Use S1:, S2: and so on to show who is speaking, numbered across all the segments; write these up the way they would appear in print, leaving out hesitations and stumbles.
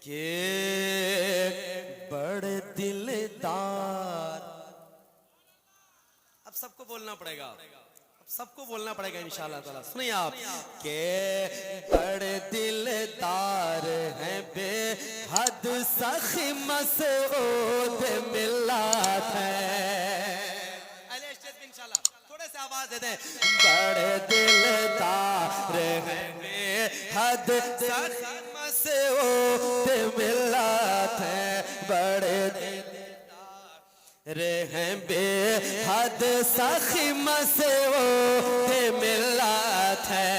S1: के बड़े दिलदार। अब सबको बोलना पड़ेगा, अब सबको बोलना पड़ेगा इंशाअल्लाह ताला। सुनिए आप, के बड़े दिलदार हैं बेहद सखी मसऊद मिल्लत है। अहले स्टेज पे इंशाअल्लाह थोड़े से आवाज देते हैं। बड़े दिलदार हैं बेहद सखी मसऊद मिल्लत है। बड़े रे हैं बेहद सखी मसऊद मिल्लत है।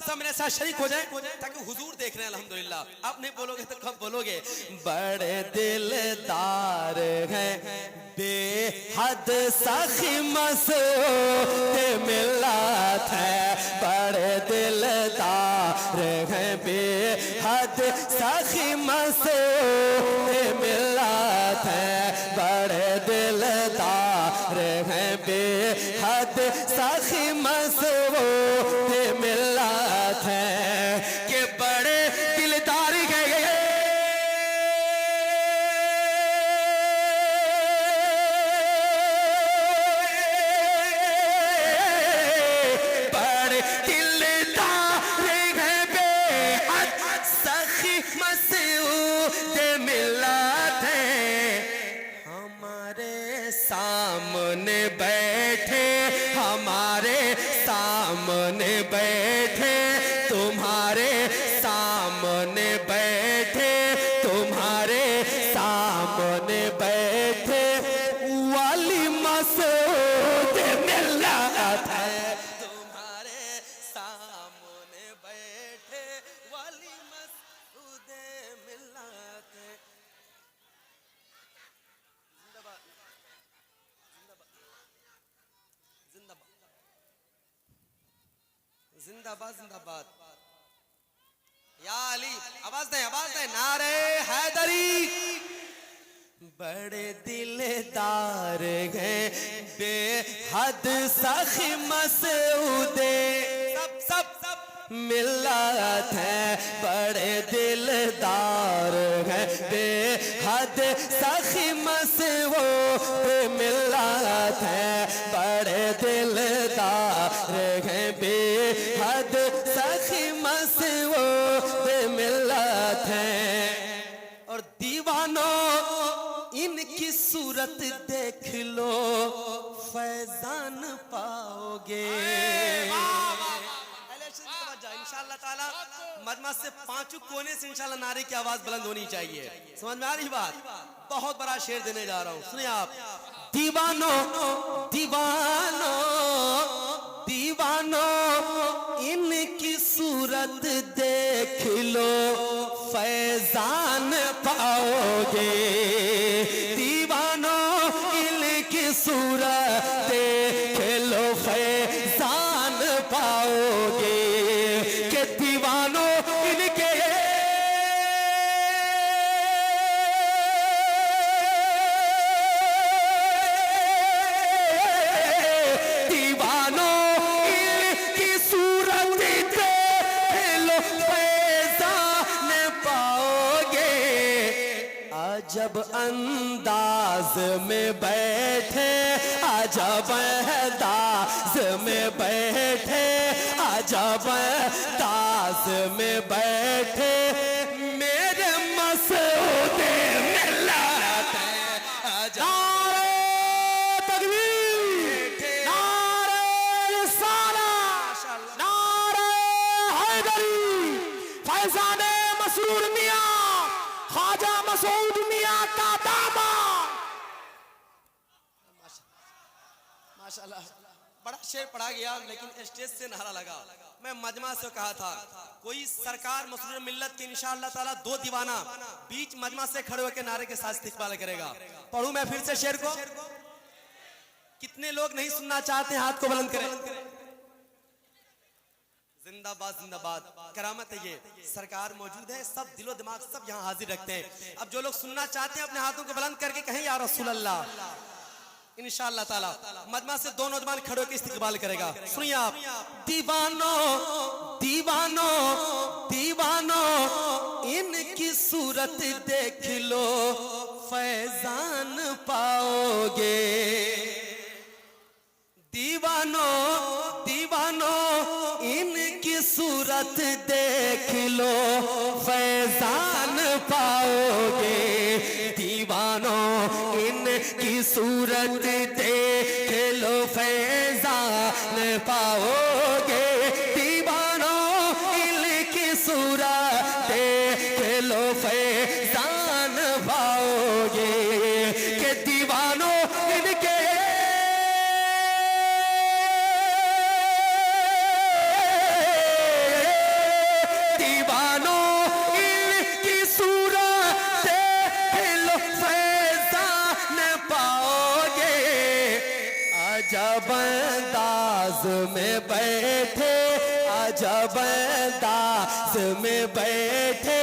S1: सब मेरे साथ शरीक हो जाए ताकि हुजूर देख रहे हैं अल्हम्दुलिल्लाह। आप नहीं बोलोगे तो कब बोलोगे? बड़े दिलदार हैं बेहद सखी मसऊद मिल्लत है। बड़े दिलदार हैं बेहद सखी मसऊद मिल्लत है। बड़े दिलदार हैं बेहद सखी मसऊद मिल्लत है। कि बड़े दिलदार गए बड़े दिलदार हैं बेहद सखी मसऊद मिल्लत है। हमारे सामने बैठे, हमारे सामने बैठे, तुम्हारे सामने बैठे, तुम्हारे सामने बैठे वाली मसऊद मिल्लत है। तुम्हारे सामने बैठे वाली मसऊद मिल्लत है। जिंदाबाद जिंदाबाद या अली। आवाज दें, आवाज दें। नारे हैदरी। बड़े दिलदार हैं बेहद सखी मसऊद सब मिल्लत है। बड़े दिलदार हैं बेहद सखी मसऊद मिल्लत है। बड़े दिलदार हैं बेहद सखी मसऊद मिल्लत है। और दीवानों इनकी सूरत देख लो फैजान पाओगे। इंशाअल्लाह ताला मजमा से पांचों कोने से इंशाअल्लाह नारे की आवाज बुलंद होनी चाहिए। समझ में आ रही बात? बहुत बड़ा शेर देने जा रहा हूं, सुनिए आप। दीवानों दीवानों दीवानों इनकी सूरत देख लो फैजान पाओगे। दीवानों इनकी सूरत देख लो फैजान पाओगे। के दीवानों इनके जब अंदाज में बैठे, अजब अंदाज में बैठे, अजब अंदाज में बैठे मेरे मसऊद मिल्लत है। नारे तकबीर, नारे रिसालत, नारे हैदरी। फैजाने मसरूर मियां ख्वाजा मसूद मियां का दामाद। माशाल्लाह बड़ा शेर पढ़ा गया, लेकिन स्टेज से नारा लगा। मैं मजमा से कहा था कोई सरकार मसरूर मिल्लत के इंशाअल्लाह ताला दो दीवाना बीच मजमा से खड़े होकर नारे के साथ इस्तेमाल करेगा। पढ़ूं मैं फिर से शेर को? कितने लोग नहीं सुनना चाहते हैं? हाथ को बुलंद करें। जिंदाबाद जिंदाबाद। करामत है ये, सरकार मौजूद है, सब दिलो दिमाग सब यहाँ हाजिर रखते हैं। अब जो लोग सुनना चाहते हैं अपने हाथों को बुलंद करके कहें या रसूल अल्लाह। इंशाअल्लाह ताला मजमा से दो नौजवान खड़े होकर इस्तिकबाल करेगा। सुनिए आप। दीवानों दीवानों दीवानों इनकी सूरत देख लो फैजान पाओगे। दीवानो दीवानो इनकी सूरत देख लो फैजान पाओगे। दीवानो इनकी सूरत देख लो फैजान पाओगे। दीवानो इनकी सूरत देख लो फैजान पाओगे। के दीवानो इनके अजब अंदाज में बैठे, अजब अंदाज में बैठे,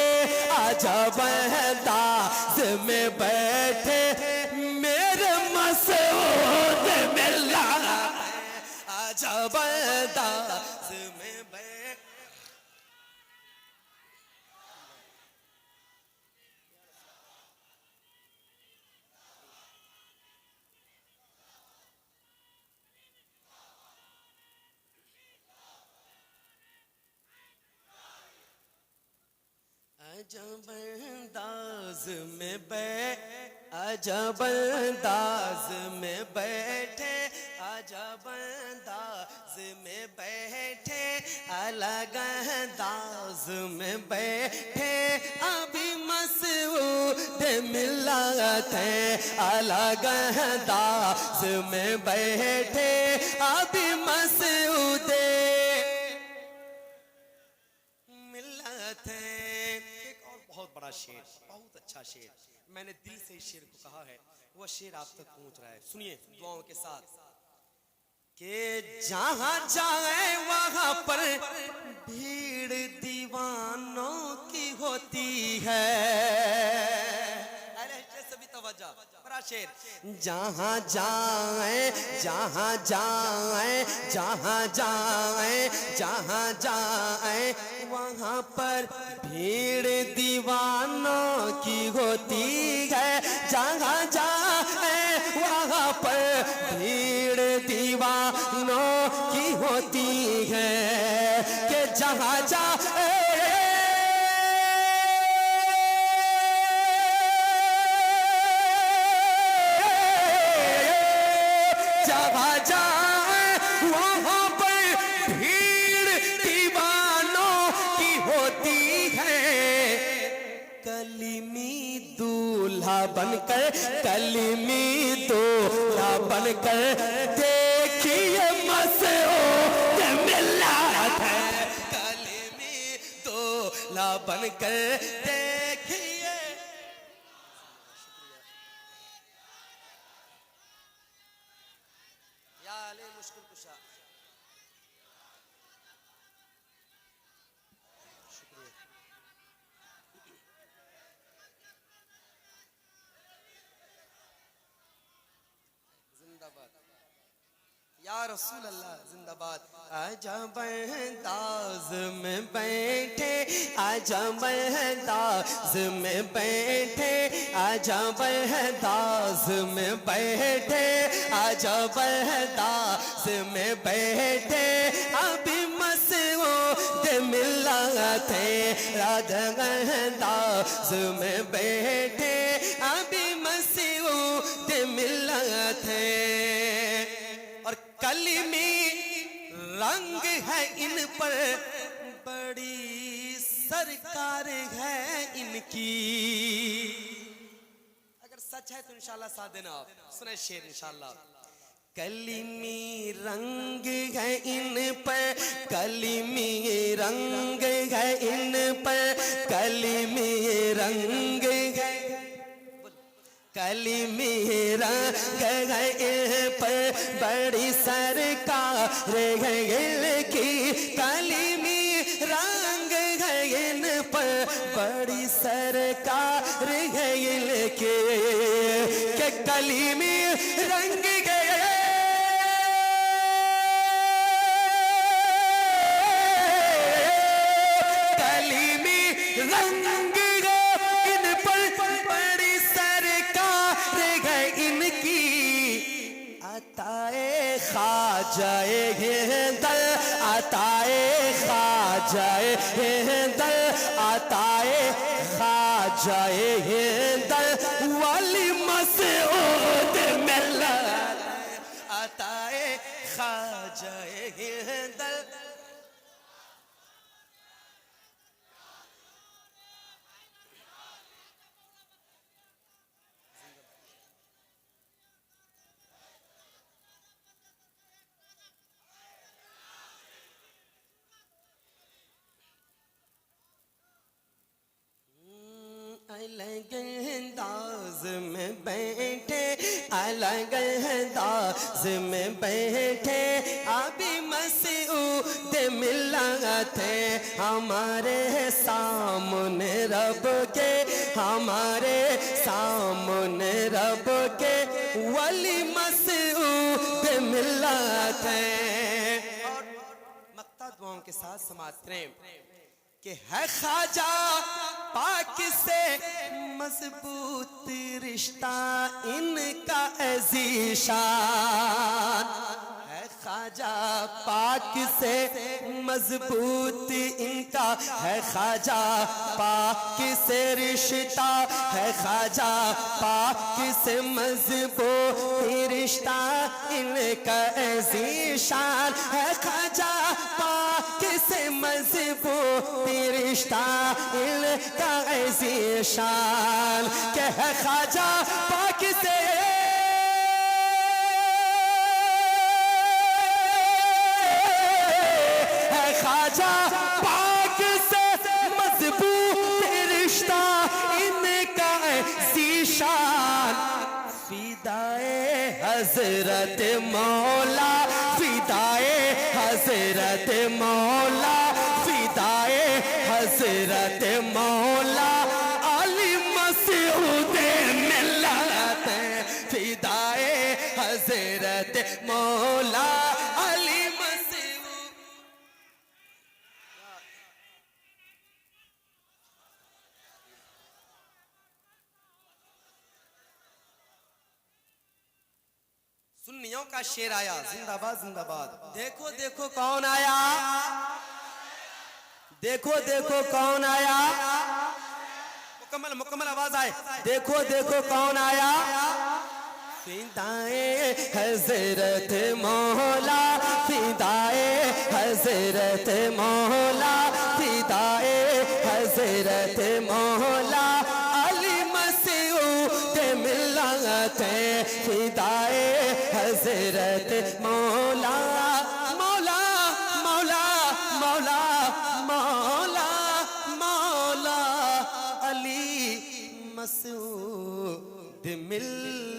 S1: अजब अंदाज में बैठे मेरे मसऊद मिला। अजब अंदाज में बैठे। अजब अंदाज में अजब अंदाज में बैठे, अजब अंदाज में बैठे, अलग अंदाज में बैठे अभी मसऊद मिलत है। अलग अंदाज में बैठे अभी मसऊद मिलत है। बहुत बड़ा शेर, बहुत अच्छा शेर, मैंने दिल से इस शेर को कहा है, वह शेर आप तक पहुंच रहा है। सुनिए दुआओं के साथ कि जहां जाए वहां पर भीड़ दीवानों की होती है। अरे सभी तवज्जो, बड़ा शेर। जहां जाए जहां जाए जहां जाए जहां जाए वहां पर भीड़ दीवानों की होती है। जहां जाए वहां पर भीड़ दीवानों की होती है। कि जहां जाए जहां जाए वहां पर भीड़ दीवानों की होती है। कलीमी दूल्हा बनकर, कलीमी दूल्हा बनकर देखिए मसऊद मिलत है। कलीमी दूल्हा बनकर देखिए। या अली मुश्किल कुशा, या रसूल अल्लाह जिंदाबाद। अजब अंदाज में बैठे, अजब अंदाज में बैठे, अजब अंदाज में बैठे, अजब अंदाज में बैठे अभी मसऊद मिलत है। अजब अंदाज में बैठे अभी मसऊद मिलत है। और कलीमी रंग है इन पर, बड़ी सरकार है इनकी। अगर सच है तो इंशाल्लाह साथ देना। आप सुने शेर इंशाल्लाह। कलीमी रंग है इन पर, कलीमी रंग है इन पर, कलीमी रंग है, कलीमी रंग है पर बड़ी सरकार है की। कलीमी रंग है इन पर बड़ी सरकार है इनके। के कलीमी रंग अताए ख्वाजाए हिंदल अताए ख्वाजाए हिंदल वाली मसऊद मिल्लत अताए ख्वाजाए हिंदल। अलग अंदाज में बैठे अलग अंदाज में बैठे अभी मसऊद मिल्लत है हमारे सामने रब के हमारे सामने रब के वली मसऊद मिल्लत है। और मक्ता दुआओं के साथ समाप्त करें कि है ख्वाजा पाक से मजबूत रिश्ता इनका अज़ीशान है ख्वाजा पाक से मजबूत इनका है ख्वाजा पाक से रिश्ता है ख्वाजा पाक से मजबूत रिश्ता इनका अज़ीशान है ख्वाजा पाक से मजबूत रिश्ता इनका अज़ीशान के है ख्वाजा पाक से है ख्वाजा पाक से मजबूत रिश्ता इनका अज़ीशान फिदाए हजरत मौला फिदाए हजरत मौला फिदाए हजरत मौला अली मसऊद मिल्लत फिदाए हजरत मौला अली मसऊद। सुन्नियों का शेर आया जिंदाबाद जिंदाबाद। देखो देखो कौन आया देखो देखो कौन आया मुकम्मल मुकम्मल आवाज आए देखो देखो कौन आया फिदाए हजरत मौला फिदाए हजरत मौला फिदाए हजरत मौला अली मसऊद मिल्लत फिदाए हजरत मौला मौला मौला मौला मौला मौला अली मसऊद मिल्लत।